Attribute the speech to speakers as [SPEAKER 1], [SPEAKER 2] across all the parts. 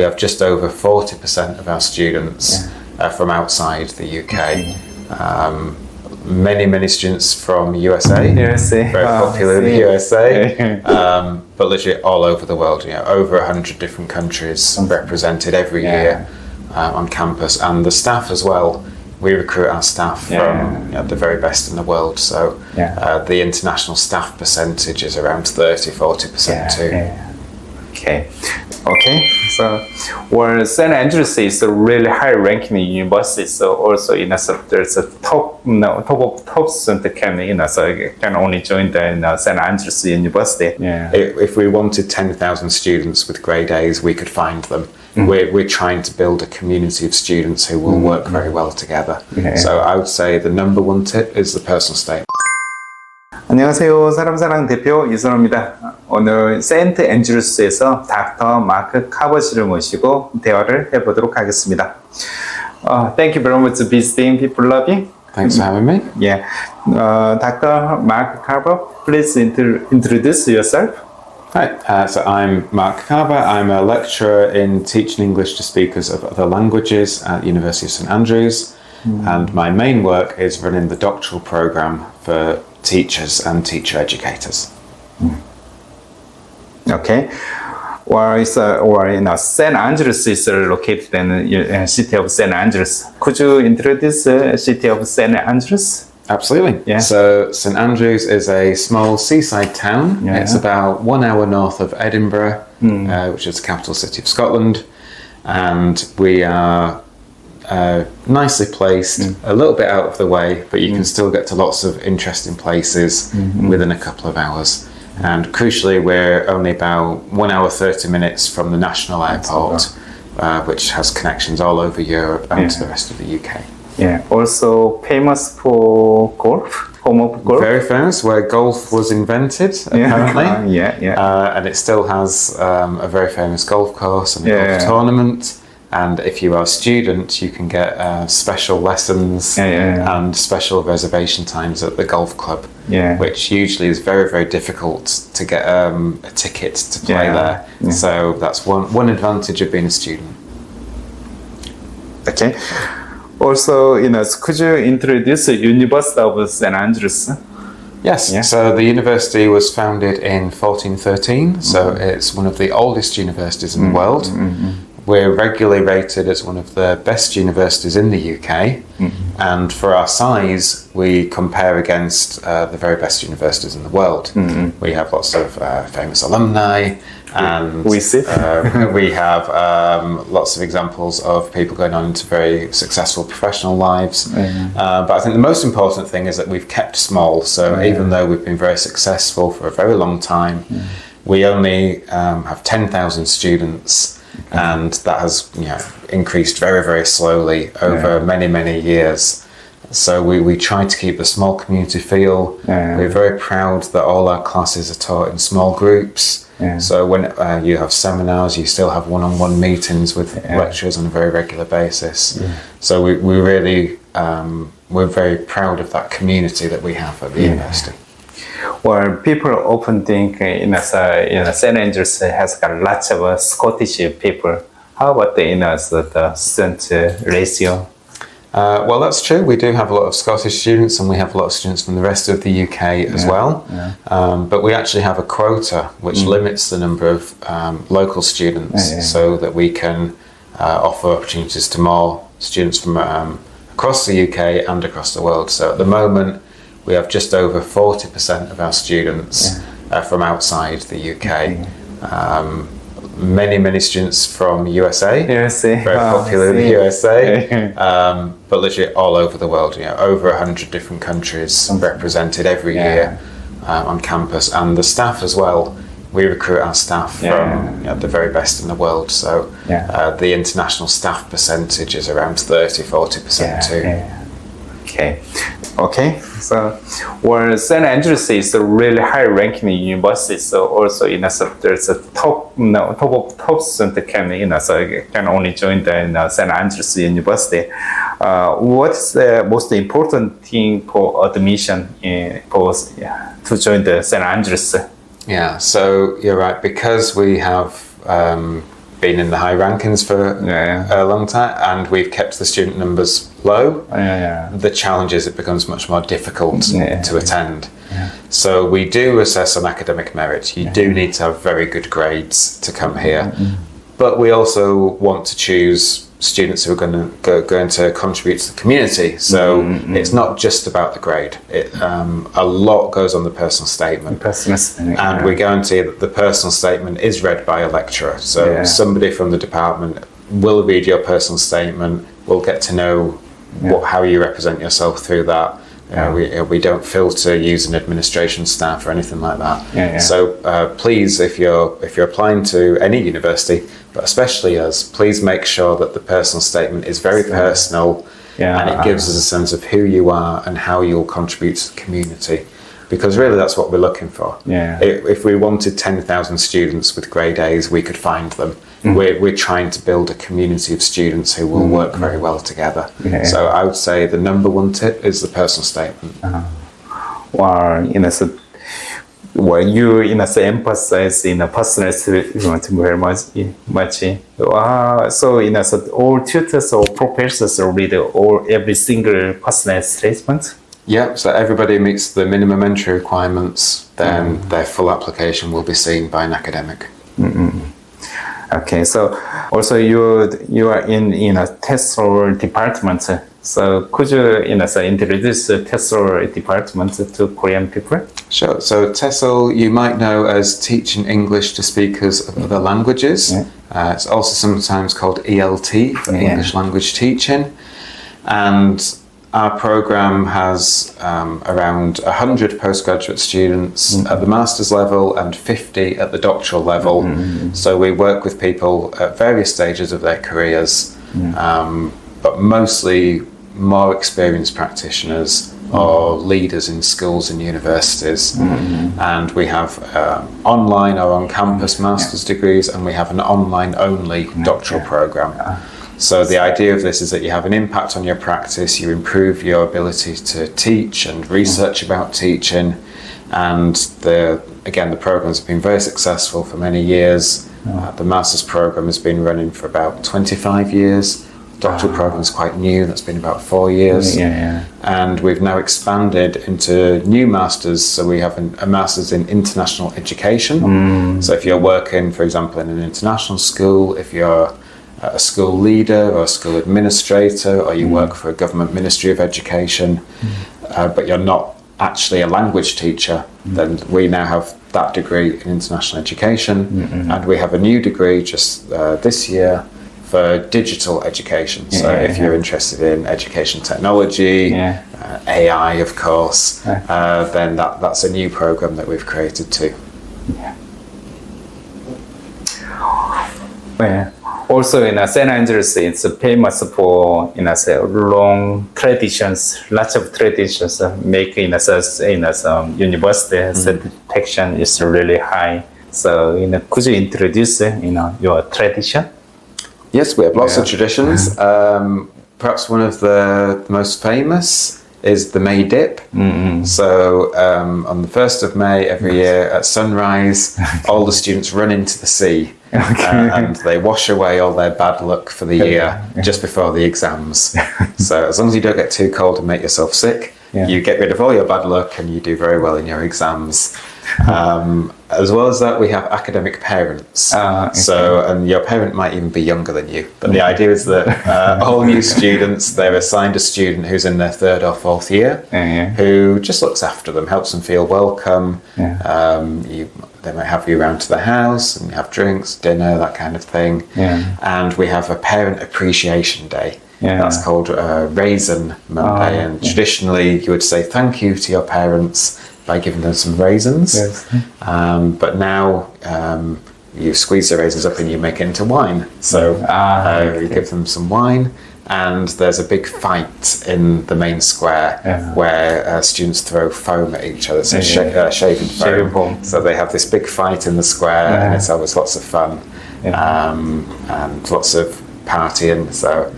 [SPEAKER 1] We have just over 40% of our students from outside the UK. Many students from USA. Very popular in the USA. But literally all over the world. Over 100 different countries represented every year on campus, and the staff as well. We recruit our staff from the very best in the world. So the international staff percentage is around 30-40% too.
[SPEAKER 2] Okay. So, well, St. Andrews is a really high-ranking university. So also, there's a top of top student can only join the St. Andrews University.
[SPEAKER 1] If we wanted 10,000 students with grade A's, we could find them. We're trying to build a community of students who will work very well together. So I would say the number one tip is the personal statement.
[SPEAKER 2] 안녕하세요. 사람사랑 대표 이선호입니다. 오늘 세인트 앤드류스에서 닥터 마크 카버씨를 모시고 대화를 해보도록 하겠습니다. Thank you very much for visiting People Lobby.
[SPEAKER 1] Thanks for having me.
[SPEAKER 2] Dr. Mark Carver, please introduce yourself.
[SPEAKER 1] Hi, so I'm Mark Carver. I'm a lecturer in teaching English to speakers of other languages at the University of St Andrews, and my main work is running the doctoral program for teachers and teacher educators.
[SPEAKER 2] Okay. St. Andrews is located in the city of St. Andrews. Could you introduce the city of St. Andrews?
[SPEAKER 1] Absolutely. So St Andrews is a small seaside town. It's about 1 hour north of Edinburgh, which is the capital city of Scotland. And we are nicely placed, a little bit out of the way, but you can still get to lots of interesting places within a couple of hours. And crucially, we're only about 1 hour 30 minutes from the national airport, which has connections all over Europe and to the rest of the UK.
[SPEAKER 2] Also famous for golf, home of golf.
[SPEAKER 1] Very famous, where golf was invented, apparently. And it still has a very famous golf course and a golf tournament. And if you are a student, you can get special lessons and special reservation times at the golf club, which usually is very, very difficult to get a ticket to play there. So that's one advantage of being a student.
[SPEAKER 2] Okay. Also, could you introduce the University of St. Andrews?
[SPEAKER 1] Yes, so the university was founded in 1413, so it's one of the oldest universities in the world. We're regularly rated as one of the best universities in the UK, and for our size, we compare against the very best universities in the world. We have lots of famous alumni, and we have lots of examples of people going on into very successful professional lives. But I think the most important thing is that we've kept small, so even though we've been very successful for a very long time, we only have 10,000 students. And that has increased very, very slowly over many years. So we try to keep the small community feel. We're very proud that all our classes are taught in small groups. So when you have seminars, you still have one-on-one meetings with lecturers on a very regular basis. So we really, we're very proud of that community that we have at the university.
[SPEAKER 2] Well, people often think St. Andrews has got lots of Scottish people. How about the student ratio?
[SPEAKER 1] Well, that's true. We do have a lot of Scottish students, and we have a lot of students from the rest of the UK as well. But we actually have a quota which limits the number of local students so that we can offer opportunities to more students from across the UK and across the world. So at the moment, we have just over 40% of our students from outside the UK. Many students from USA. Very popular in the USA. But literally all over the world. Over 100 different countries represented every year on campus, and the staff as well. We recruit our staff from the very best in the world. So the international staff percentage is around 30-40% too.
[SPEAKER 2] Okay. So, well, St. Andrews is a really high-ranking university. So also, there's a top of top student can only join the St. Andrews University. What's the most important thing for admission to join the St. Andrews?
[SPEAKER 1] So you're right, because we have been in the high rankings for a long time, and we've kept the student numbers low. The challenge is it becomes much more difficult to attend. So we do assess on academic merit. You do need to have very good grades to come here. But we also want to choose students who are going to contribute to the community. So it's not just about the grade. A lot goes on the personal statement. And we guarantee that the personal statement is read by a lecturer. So somebody from the department will read your personal statement, will get to know how you represent yourself through that. We don't filter using administration staff or anything like that. So please, if you're applying to any university, but especially us, please make sure that the personal statement is very personal and it gives us a sense of who you are and how you'll contribute to the community. Because really that's what we're looking for. If we wanted 10,000 students with grade A's, we could find them. We're trying to build a community of students who will work very well together. So I would say the number one tip is the personal statement.
[SPEAKER 2] You emphasize in a personal statement very much. So all tutors or professors read every single personal statement.
[SPEAKER 1] Yeah, so everybody meets the minimum entry requirements, then their full application will be seen by an academic.
[SPEAKER 2] Okay, so also you are in a TESOL department. So could you introduce the TESOL department to Korean people?
[SPEAKER 1] Sure. So TESOL you might know as Teaching English to Speakers of Other Languages. It's also sometimes called ELT for English Language Teaching. And our program has around 100 postgraduate students at the master's level and 50 at the doctoral level. So we work with people at various stages of their careers, but mostly more experienced practitioners or leaders in schools and universities. And we have online or on-campus master's degrees, and we have an online-only doctoral program. So the idea of this is that you have an impact on your practice, you improve your ability to teach and research about teaching, and the programs have been very successful for many years. The master's program has been running for about 25 years. The doctoral program is quite new, that's been about 4 years. And we've now expanded into new masters, so we have a master's in international education. So if you're working, for example, in an international school, if you're a school leader or a school administrator, or you work for a government ministry of education, but you're not actually a language teacher, then we now have that degree in international education. And we have a new degree just this year for digital education. So if you're interested in education technology, AI of course, then that's a new program that we've created too.
[SPEAKER 2] Also in St. Andrews, it's famous for long traditions, lots of traditions. Making some university satisfaction is really high. So could you introduce your tradition?
[SPEAKER 1] Yes, we have lots of traditions. Perhaps one of the most famous is the May dip. So on the 1st of May every year at sunrise, all the students run into the sea. And they wash away all their bad luck for the year just before the exams. So as long as you don't get too cold and make yourself sick, you get rid of all your bad luck and you do very well in your exams. As well as that, we have academic parents. So, and your parent might even be younger than you. But the idea is that all new students, they're assigned a student who's in their 3rd or 4th year, who just looks after them, helps them feel welcome. They might have you around to the house and have drinks, dinner, that kind of thing. And we have a parent appreciation day. That's called Raisin Monday. And traditionally, you would say thank you to your parents by giving them some raisins. But now you squeeze the raisins up and you make it into wine. So you give them some wine, and there's a big fight in the main square where students throw foam at each other, so shaving foam. So they have this big fight in the square, and it's always lots of fun and lots of partying. So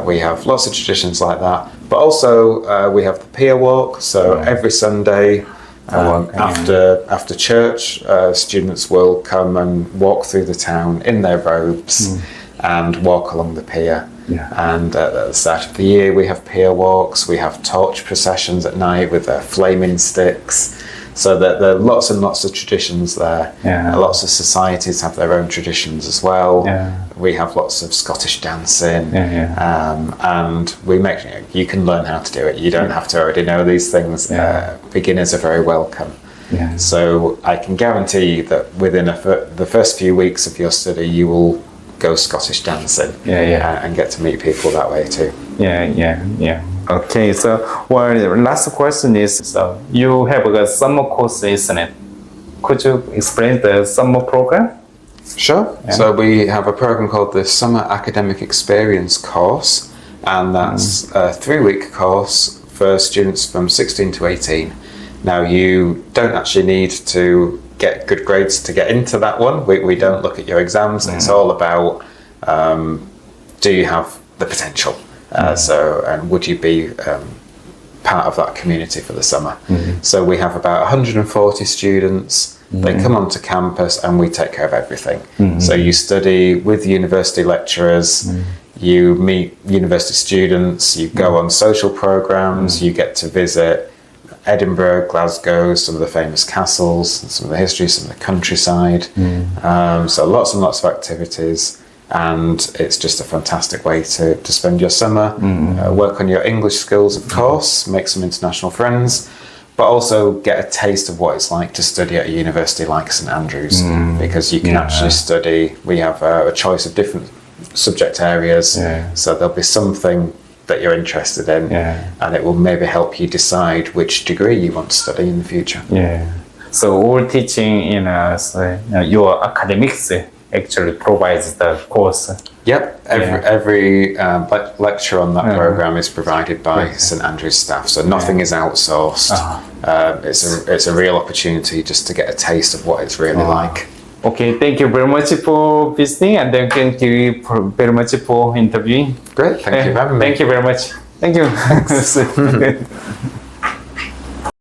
[SPEAKER 1] we have lots of traditions like that. But also we have the pier walk. So every Sunday After church, students will come and walk through the town in their robes and walk along the pier.
[SPEAKER 2] Yeah.
[SPEAKER 1] And at the start of the year, we have pier walks. We have torch processions at night with flaming sticks. So there are lots and lots of traditions there.
[SPEAKER 2] Yeah.
[SPEAKER 1] Lots of societies have their own traditions as well.
[SPEAKER 2] Yeah.
[SPEAKER 1] We have lots of Scottish dancing.
[SPEAKER 2] Yeah.
[SPEAKER 1] And you can learn how to do it. You don't have to already know these things.
[SPEAKER 2] Yeah.
[SPEAKER 1] Beginners are very welcome.
[SPEAKER 2] Yeah.
[SPEAKER 1] So I can guarantee that within the first few weeks of your study, you will go Scottish dancing and get to meet people that way too.
[SPEAKER 2] Yeah. Okay, so the last question is, so you have a summer course, isn't it? Could you explain the summer program?
[SPEAKER 1] Sure. Yeah. So we have a program called the Summer Academic Experience course, and that's a 3-week course for students from 16 to 18. Now, you don't actually need to get good grades to get into that one. We don't look at your exams. It's all about do you have the potential? And would you be part of that community for the summer? So we have about 140 students. They come onto campus and we take care of everything. So you study with university lecturers, you meet university students, you go on social programs, you get to visit Edinburgh, Glasgow, some of the famous castles, some of the history, some of the countryside. So lots and lots of activities, and it's just a fantastic way to spend your summer, work on your English skills, of course, make some international friends, but also get a taste of what it's like to study at a university like St Andrews, because you can actually study. We have a choice of different subject areas, so there'll be something that you're interested in, and it will maybe help you decide which degree you want to study in the future.
[SPEAKER 2] So all teaching in your academics actually provides the course.
[SPEAKER 1] Yep, every lecture on that program is provided by St Andrews staff, so nothing is outsourced. It's a real opportunity just to get a taste of what it's really like.
[SPEAKER 2] Okay, thank you very much for visiting, and thank you very much for interviewing.
[SPEAKER 1] Great, thank you for having me.
[SPEAKER 2] Thank you very much. Thank you.